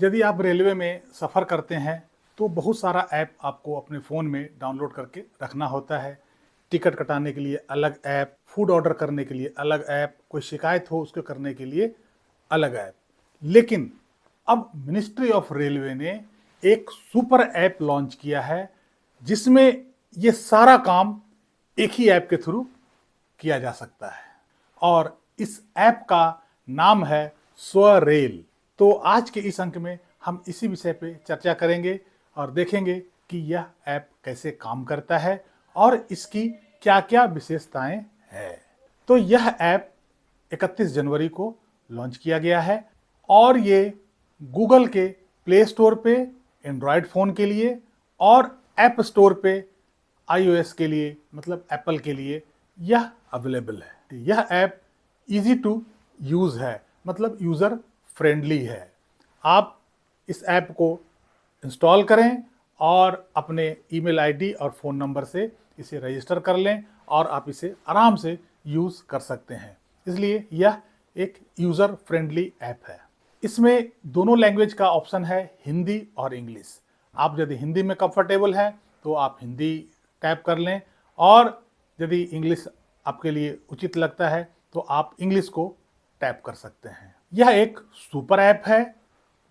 यदि आप रेलवे में सफ़र करते हैं तो बहुत सारा ऐप आपको अपने फ़ोन में डाउनलोड करके रखना होता है। टिकट कटाने के लिए अलग ऐप, फूड ऑर्डर करने के लिए अलग ऐप, कोई शिकायत हो उसको करने के लिए अलग ऐप। लेकिन अब मिनिस्ट्री ऑफ रेलवे ने एक सुपर ऐप लॉन्च किया है जिसमें ये सारा काम एक ही ऐप के थ्रू किया जा सकता है और इस ऐप का नाम है स्वरेल। तो आज के इस अंक में हम इसी विषय पे चर्चा करेंगे और देखेंगे कि यह ऐप कैसे काम करता है और इसकी क्या क्या विशेषताएं हैं। तो यह ऐप 31 जनवरी को लॉन्च किया गया है और ये गूगल के प्ले स्टोर पे एंड्रॉयड फ़ोन के लिए और ऐप स्टोर पे iOS के लिए मतलब एप्पल के लिए यह अवेलेबल है। यह ऐप इजी टू यूज़ है, मतलब यूज़र फ्रेंडली है। आप इस ऐप को इंस्टॉल करें और अपने ईमेल आईडी और फ़ोन नंबर से इसे रजिस्टर कर लें और आप इसे आराम से यूज़ कर सकते हैं। इसलिए यह एक यूज़र फ्रेंडली ऐप है। इसमें दोनों लैंग्वेज का ऑप्शन है, हिंदी और इंग्लिश। आप यदि हिंदी में कंफर्टेबल हैं तो आप हिंदी टैप कर लें और यदि इंग्लिश आपके लिए उचित लगता है तो आप इंग्लिश को टैप कर सकते हैं। यह एक सुपर ऐप है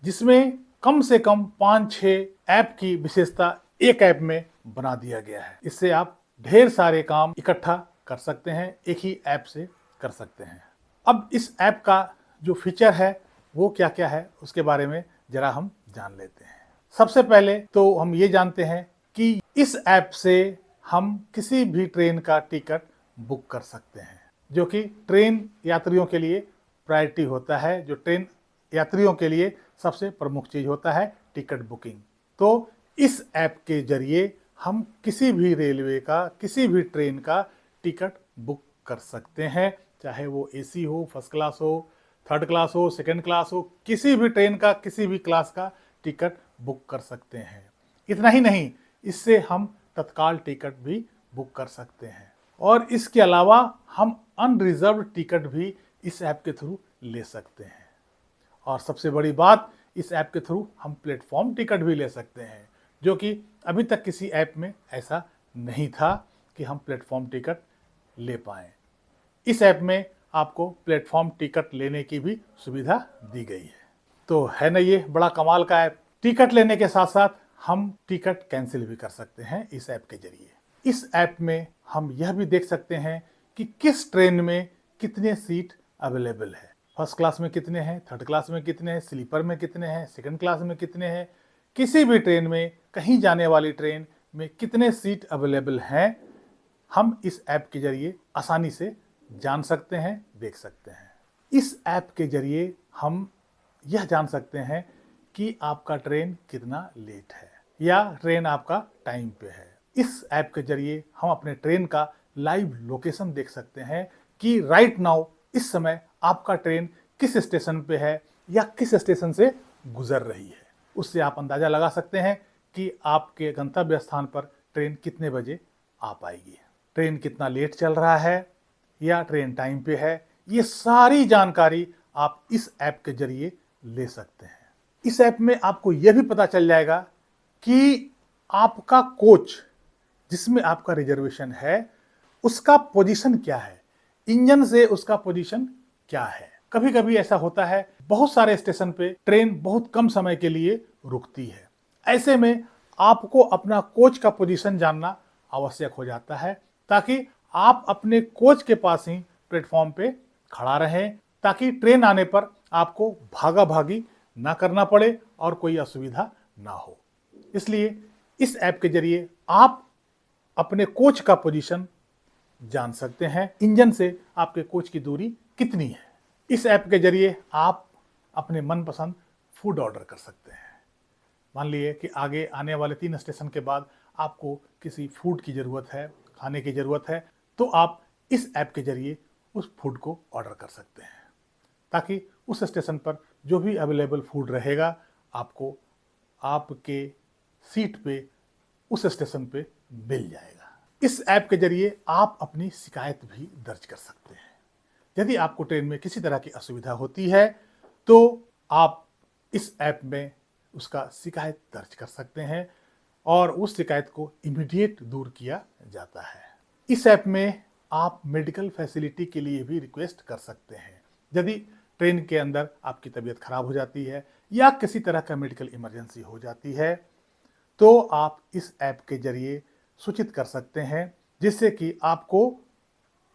जिसमें कम से कम 5-6 ऐप की विशेषता एक ऐप में बना दिया गया है। इससे आप ढेर सारे काम इकट्ठा कर सकते हैं, एक ही ऐप से कर सकते हैं। अब इस ऐप का जो फीचर है वो क्या क्या है उसके बारे में जरा हम जान लेते हैं। सबसे पहले तो हम ये जानते हैं कि इस ऐप से हम किसी भी ट्रेन का टिकट बुक कर सकते हैं, जो कि ट्रेन यात्रियों के लिए प्रायोरिटी होता है। जो ट्रेन यात्रियों के लिए सबसे प्रमुख चीज़ होता है टिकट बुकिंग। तो इस ऐप के जरिए हम किसी भी रेलवे का, किसी भी ट्रेन का टिकट बुक कर सकते हैं, चाहे वो एसी हो, फर्स्ट क्लास हो, थर्ड क्लास हो, सेकंड क्लास हो, किसी भी ट्रेन का, किसी भी क्लास का टिकट बुक कर सकते हैं। इतना ही नहीं, इससे हम तत्काल टिकट भी बुक कर सकते हैं और इसके अलावा हम अनरिजर्व टिकट भी इस ऐप के थ्रू ले सकते हैं। और सबसे बड़ी बात, इस ऐप के थ्रू हम प्लेटफॉर्म टिकट भी ले सकते हैं, जो कि अभी तक किसी ऐप में ऐसा नहीं था कि हम प्लेटफॉर्म टिकट ले पाएँ। इस ऐप में आपको प्लेटफॉर्म टिकट लेने की भी सुविधा दी गई है। तो है ना ये बड़ा कमाल का ऐप। टिकट लेने के साथ साथ हम टिकट कैंसिल भी कर सकते हैं इस ऐप के जरिए। इस ऐप में हम यह भी देख सकते हैं कि किस ट्रेन में कितने सीट अवेलेबल है, फर्स्ट क्लास में कितने हैं, थर्ड क्लास में कितने हैं, स्लीपर में कितने हैं, सेकंड क्लास में कितने हैं, किसी भी ट्रेन में, कहीं जाने वाली ट्रेन में कितने सीट अवेलेबल हैं, हम इस ऐप के जरिए आसानी से जान सकते हैं, देख सकते हैं। इस ऐप के जरिए हम यह जान सकते हैं कि आपका ट्रेन कितना लेट है या ट्रेन आपका टाइम पे है। इस ऐप के जरिए हम अपने ट्रेन का लाइव लोकेशन देख सकते हैं कि राइट नाउ, इस समय आपका ट्रेन किस स्टेशन पे है या किस स्टेशन से गुजर रही है। उससे आप अंदाज़ा लगा सकते हैं कि आपके गंतव्य स्थान पर ट्रेन कितने बजे आ पाएगी, ट्रेन कितना लेट चल रहा है या ट्रेन टाइम पे है। ये सारी जानकारी आप इस ऐप के जरिए ले सकते हैं। इस ऐप में आपको यह भी पता चल जाएगा कि आपका कोच जिसमें आपका रिजर्वेशन है उसका पोजीशन क्या है, इंजन से उसका पोजीशन क्या है। कभी कभी ऐसा होता है, बहुत सारे स्टेशन पे ट्रेन बहुत कम समय के लिए रुकती है। ऐसे में आपको अपना कोच का पोजीशन जानना आवश्यक हो जाता है ताकि आप अपने कोच के पास ही प्लेटफॉर्म पे खड़ा रहें, ताकि ट्रेन आने पर आपको भागा भागी ना करना पड़े और कोई असुविधा ना हो। इसलिए इस ऐप के जरिए आप अपने कोच का पोजीशन जान सकते हैं, इंजन से आपके कोच की दूरी कितनी है। इस ऐप के जरिए आप अपने मनपसंद फूड ऑर्डर कर सकते हैं। मान लीजिए कि आगे आने वाले 3 स्टेशन के बाद आपको किसी फूड की ज़रूरत है, खाने की ज़रूरत है, तो आप इस ऐप के जरिए उस फूड को ऑर्डर कर सकते हैं ताकि उस स्टेशन पर जो भी अवेलेबल फूड रहेगा आपको आपके सीट पे उस स्टेशन पे मिल जाएगा। इस ऐप के जरिए आप अपनी शिकायत भी दर्ज कर सकते हैं। यदि आपको ट्रेन में किसी तरह की असुविधा होती है तो आप इस ऐप में उसका शिकायत दर्ज कर सकते हैं और उस शिकायत को इमीडिएट दूर किया जाता है। इस ऐप में आप मेडिकल फैसिलिटी के लिए भी रिक्वेस्ट कर सकते हैं। यदि ट्रेन के अंदर आपकी तबीयत खराब हो जाती है या किसी तरह का मेडिकल इमरजेंसी हो जाती है तो आप इस ऐप के जरिए सूचित कर सकते हैं, जिससे कि आपको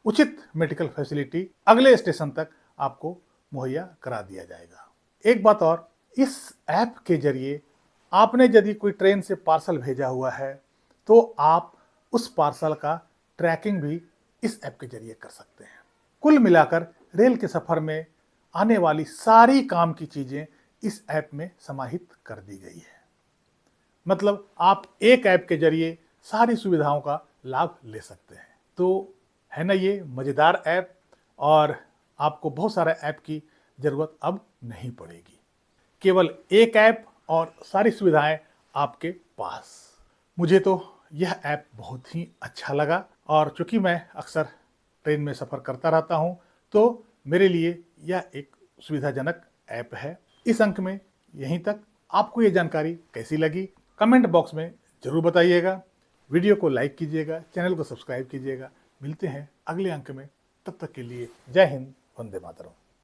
उचित मेडिकल फैसिलिटी अगले स्टेशन तक आपको मुहैया करा दिया जाएगा। एक बात और, इस ऐप के जरिए आपने यदि कोई ट्रेन से पार्सल भेजा हुआ है तो आप उस पार्सल का ट्रैकिंग भी इस ऐप के जरिए कर सकते हैं। कुल मिलाकर रेल के सफर में आने वाली सारी काम की चीजें इस ऐप में समाहित कर दी गई है। मतलब आप एक ऐप के जरिए सारी सुविधाओं का लाभ ले सकते हैं। तो है ना ये मज़ेदार ऐप, और आपको बहुत सारे ऐप की ज़रूरत अब नहीं पड़ेगी। केवल एक ऐप और सारी सुविधाएं आपके पास। मुझे तो यह ऐप बहुत ही अच्छा लगा, और चूंकि मैं अक्सर ट्रेन में सफ़र करता रहता हूं तो मेरे लिए यह एक सुविधाजनक ऐप है। इस अंक में यहीं तक। आपको ये जानकारी कैसी लगी कमेंट बॉक्स में ज़रूर बताइएगा। वीडियो को लाइक कीजिएगा, चैनल को सब्सक्राइब कीजिएगा। मिलते हैं अगले अंक में, तब तक के लिए जय हिंद, वंदे मातरम।